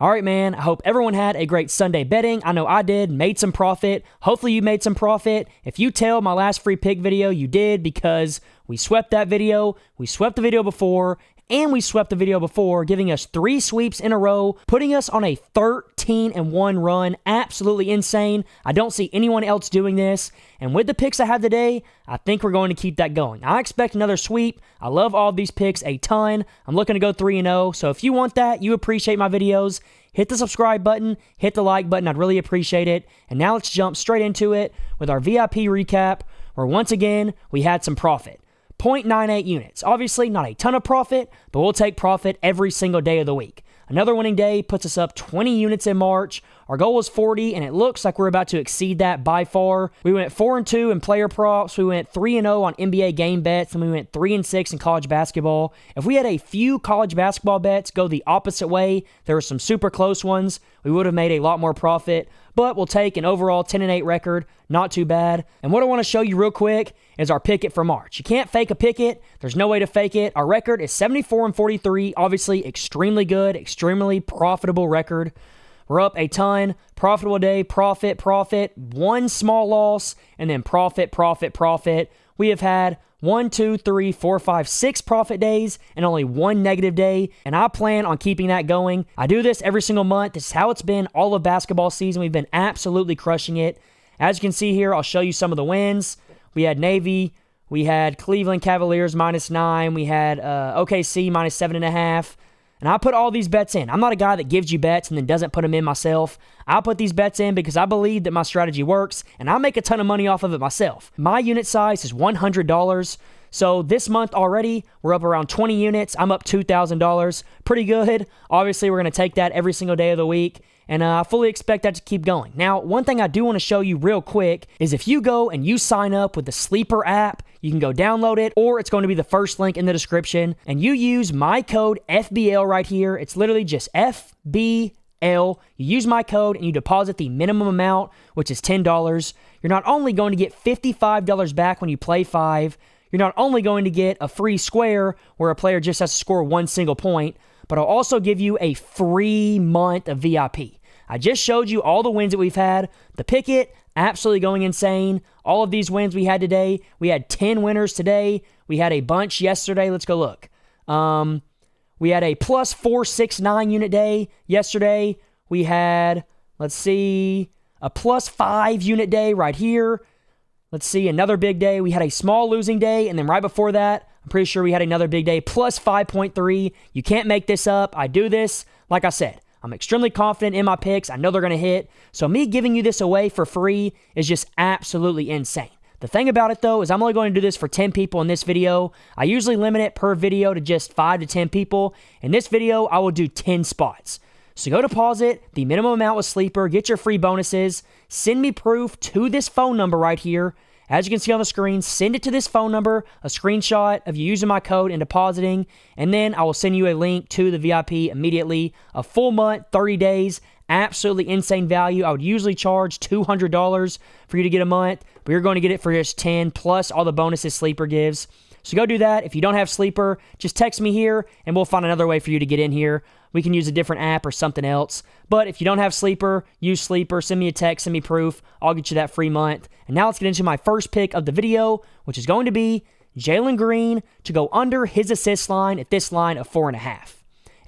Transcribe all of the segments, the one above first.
All right, man, I hope everyone had a great Sunday betting. I know I did, made some profit. Hopefully you made some profit. If you tailed my last free pick video, you did, because we swept that video, we swept the video before, and we swept the video before, giving us 3 sweeps in a row, putting us on a 13-1 run. Absolutely insane. I don't see anyone else doing this. And with the picks I have today, I think we're going to keep that going. I expect another sweep. I love all of these picks a ton. I'm looking to go 3-0. So if you want that, you appreciate my videos, hit the subscribe button, hit the like button. I'd really appreciate it. And now let's jump straight into it with our VIP recap, where once again, we had some profit. 0.98 units. Obviously, not a ton of profit, but we'll take profit every single day of the week. Another winning day puts us up 20 units in March. Our goal was 40, and it looks like we're about to exceed that by far. We went 4-2 in player props. We went 3-0 on NBA game bets, and we went 3-6 in college basketball. If we had a few college basketball bets go the opposite way, there were some super close ones, we would have made a lot more profit. But we'll take an overall 10-8 record. Not too bad. And what I want to show you real quick is our pick it for March. You can't fake a pick it. There's no way to fake it. Our record is 74-43. Obviously, extremely good, extremely profitable record. We're up a ton. Profitable day, profit, profit. 1 small loss, and then profit, profit, profit. We have had 1, 2, 3, 4, 5, 6 profit days and only 1 negative day, and I plan on keeping that going. I do this every single month. This is how it's been all of basketball season. We've been absolutely crushing it. As you can see here, I'll show you some of the wins. We had Navy. We had Cleveland Cavaliers -9. We had OKC -7.5. And I put all these bets in. I'm not a guy that gives you bets and then doesn't put them in myself. I put these bets in because I believe that my strategy works, and I make a ton of money off of it myself. My unit size is $100. So this month already, we're up around 20 units. I'm up $2,000. Pretty good. Obviously, we're going to take that every single day of the week. And I fully expect that to keep going. Now, one thing I do want to show you real quick is if you go and you sign up with the Sleeper app, you can go download it, or it's going to be the first link in the description, and you use my code FBL right here. It's literally just FBL. You use my code and you deposit the minimum amount, which is $10. You're not only going to get $55 back when you play 5, you're not only going to get a free square where a player just has to score 1 single point, but I'll also give you a free month of VIP. I just showed you all the wins that we've had. The pick it, absolutely going insane. All of these wins we had today. We had 10 winners today. We had a bunch yesterday. Let's go look. We had a plus 469 unit day yesterday. We had, let's see, a plus 5 unit day right here. Let's see, another big day. We had a small losing day, and then right before that, I'm pretty sure we had another big day, plus 5.3. You can't make this up. I do this, like I said, I'm extremely confident in my picks. I know they're going to hit. So me giving you this away for free is just absolutely insane. The thing about it, though, is I'm only going to do this for 10 people in this video. I usually limit it per video to just 5 to 10 people. In this video, I will do 10 spots. So go deposit the minimum amount with Sleeper, get your free bonuses, send me proof to this phone number right here. As you can see on the screen, send it to this phone number, a screenshot of you using my code and depositing, and then I will send you a link to the VIP immediately. A full month, 30 days, absolutely insane value. I would usually charge $200 for you to get a month, but you're going to get it for just 10 plus all the bonuses Sleeper gives. So go do that. If you don't have Sleeper, just text me here, and we'll find another way for you to get in here. We can use a different app or something else. But if you don't have Sleeper, use Sleeper. Send me a text, send me proof. I'll get you that free month. And now let's get into my first pick of the video, which is going to be Jaylen Green to go under his assist line at this line of 4.5.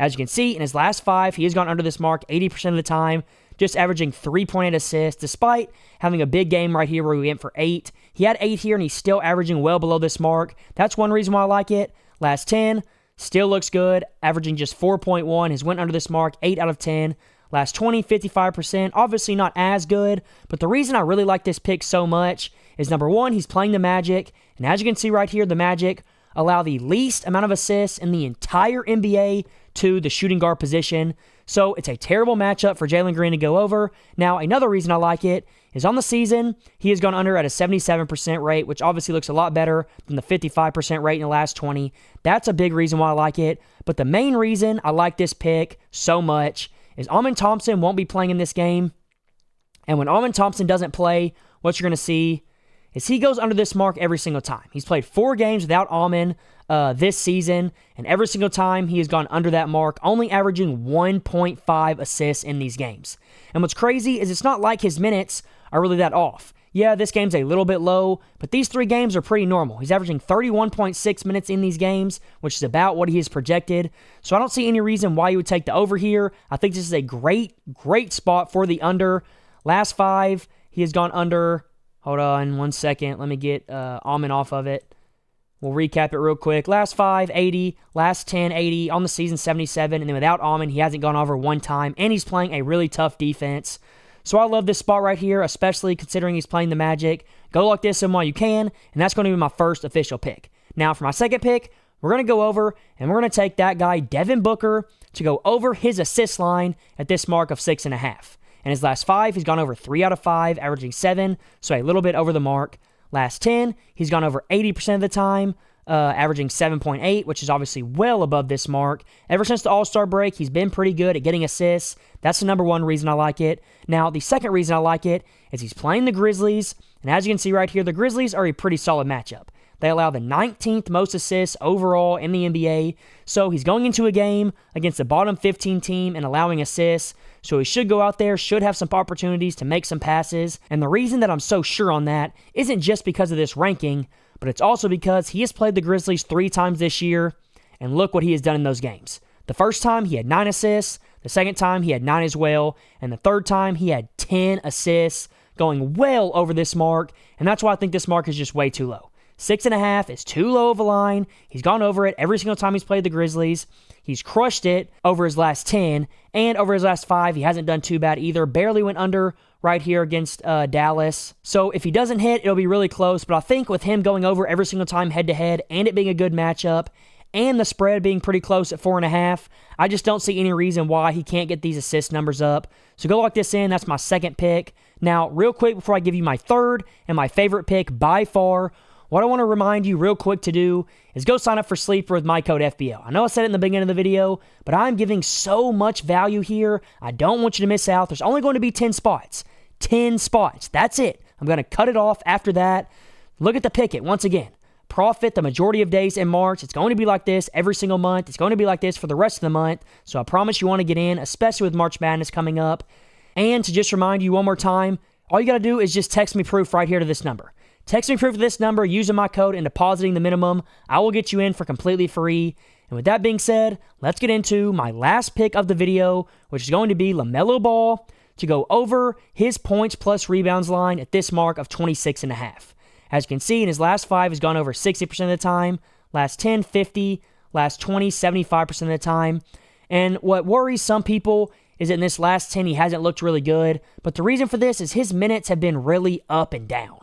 As you can see, in his last 5, he has gone under this mark 80% of the time, just averaging 3.8 assists, despite having a big game right here where we went for 8. He had 8 here, and he's still averaging well below this mark. That's one reason why I like it. Last 10, still looks good, averaging just 4.1. Has went under this mark 8 out of 10. Last 20, 55%. Obviously not as good, but the reason I really like this pick so much is, number one, he's playing the Magic, and as you can see right here, the Magic allow the least amount of assists in the entire NBA to the shooting guard position. So it's a terrible matchup for Jaylen Green to go over. Now, another reason I like it is on the season, he has gone under at a 77% rate, which obviously looks a lot better than the 55% rate in the last 20. That's a big reason why I like it. But the main reason I like this pick so much is Amen Thompson won't be playing in this game. And when Amen Thompson doesn't play, what you're going to see is he goes under this mark every single time. He's played 4 games without Almond this season, and every single time he has gone under that mark, only averaging 1.5 assists in these games. And what's crazy is it's not like his minutes are really that off. Yeah, this game's a little bit low, but these 3 games are pretty normal. He's averaging 31.6 minutes in these games, which is about what he has projected. So I don't see any reason why you would take the over here. I think this is a great spot for the under. Last 5, he has gone under. Hold on 1 second. Let me get Almond off of it. We'll recap it real quick. Last 5, 80. Last 10, 80. On the season, 77. And then without Almond, he hasn't gone over 1 time. And he's playing a really tough defense. So I love this spot right here, especially considering he's playing the Magic. Go lock this in while you can. And that's going to be my first official pick. Now for my second pick, we're going to go over and we're going to take that guy, Devin Booker, to go over his assist line at this mark of 6.5. And his last 5, he's gone over 3 out of 5, averaging 7, so a little bit over the mark. Last 10, he's gone over 80% of the time, averaging 7.8, which is obviously well above this mark. Ever since the All-Star break, he's been pretty good at getting assists. That's the number 1 reason I like it. Now, the second reason I like it is he's playing the Grizzlies, and as you can see right here, the Grizzlies are a pretty solid matchup. They allow the 19th most assists overall in the NBA, so he's going into a game against the bottom 15 team and allowing assists, so he should go out there, should have some opportunities to make some passes, and the reason that I'm so sure on that isn't just because of this ranking, but it's also because he has played the Grizzlies 3 times this year, and look what he has done in those games. The first time, he had 9 assists, the second time, he had 9 as well, and the third time, he had 10 assists, going well over this mark, and that's why I think this mark is just way too low. 6.5 is too low of a line. He's gone over it every single time he's played the Grizzlies. He's crushed it over his last 10, and over his last 5, he hasn't done too bad either. Barely went under right here against Dallas. So if he doesn't hit, it'll be really close, but I think with him going over every single time head-to-head, and it being a good matchup, and the spread being pretty close at 4.5, I just don't see any reason why he can't get these assist numbers up. So go lock this in. That's my second pick. Now, real quick, before I give you my third and my favorite pick by far, what I want to remind you real quick to do is go sign up for Sleeper with my code FBL. I know I said it in the beginning of the video, but I'm giving so much value here. I don't want you to miss out. There's only going to be 10 spots. 10 spots. That's it. I'm going to cut it off after that. Look at the picket once again. Profit the majority of days in March. It's going to be like this every single month. It's going to be like this for the rest of the month. So I promise you want to get in, especially with March Madness coming up. And to just remind you one more time, all you got to do is just text me proof right here to this number. Text me proof of this number using my code and depositing the minimum. I will get you in for completely free. And with that being said, let's get into my last pick of the video, which is going to be LaMelo Ball to go over his points plus rebounds line at this mark of 26.5. As you can see, in his last 5, he's gone over 60% of the time. Last 10, 50. Last 20, 75% of the time. And what worries some people is that in this last 10, he hasn't looked really good. But the reason for this is his minutes have been really up and down.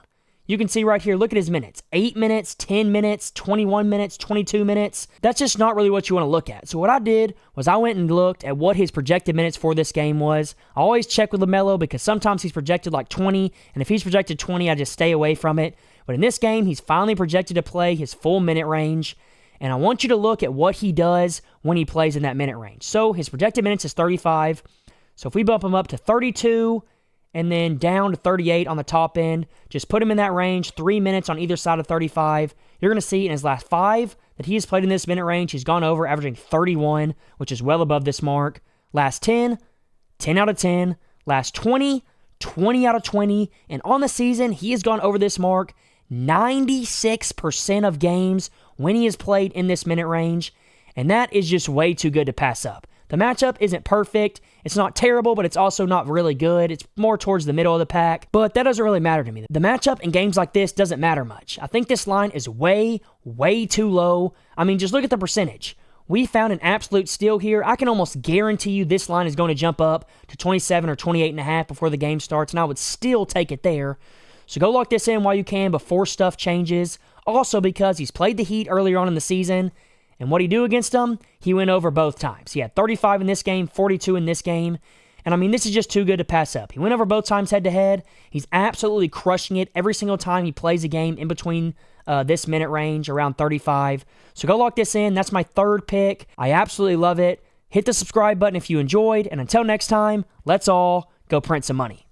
You can see right here, look at his minutes. 8 minutes, 10 minutes, 21 minutes, 22 minutes. That's just not really what you want to look at. So what I did was I went and looked at what his projected minutes for this game was. I always check with LaMelo because sometimes he's projected like 20, and if he's projected 20, I just stay away from it. But in this game, he's finally projected to play his full minute range, and I want you to look at what he does when he plays in that minute range. So his projected minutes is 35. So if we bump him up to 32, and then down to 38 on the top end, just put him in that range, 3 minutes on either side of 35. You're going to see in his last 5 that he has played in this minute range, he's gone over, averaging 31, which is well above this mark. Last 10, 10 out of 10. Last 20, 20 out of 20. And on the season, he has gone over this mark 96% of games when he has played in this minute range. And that is just way too good to pass up. The matchup isn't perfect. It's not terrible, but it's also not really good. It's more towards the middle of the pack, but that doesn't really matter to me. The matchup in games like this doesn't matter much. I think this line is way, way too low. I mean, just look at the percentage. We found an absolute steal here. I can almost guarantee you this line is going to jump up to 27 or 28.5 before the game starts, and I would still take it there. So go lock this in while you can before stuff changes. Also because he's played the Heat earlier on in the season, and what did he do against them? He went over both times. He had 35 in this game, 42 in this game. And I mean, this is just too good to pass up. He went over both times head-to-head. He's absolutely crushing it every single time he plays a game in between this minute range, around 35. So go lock this in. That's my third pick. I absolutely love it. Hit the subscribe button if you enjoyed. And until next time, let's all go print some money.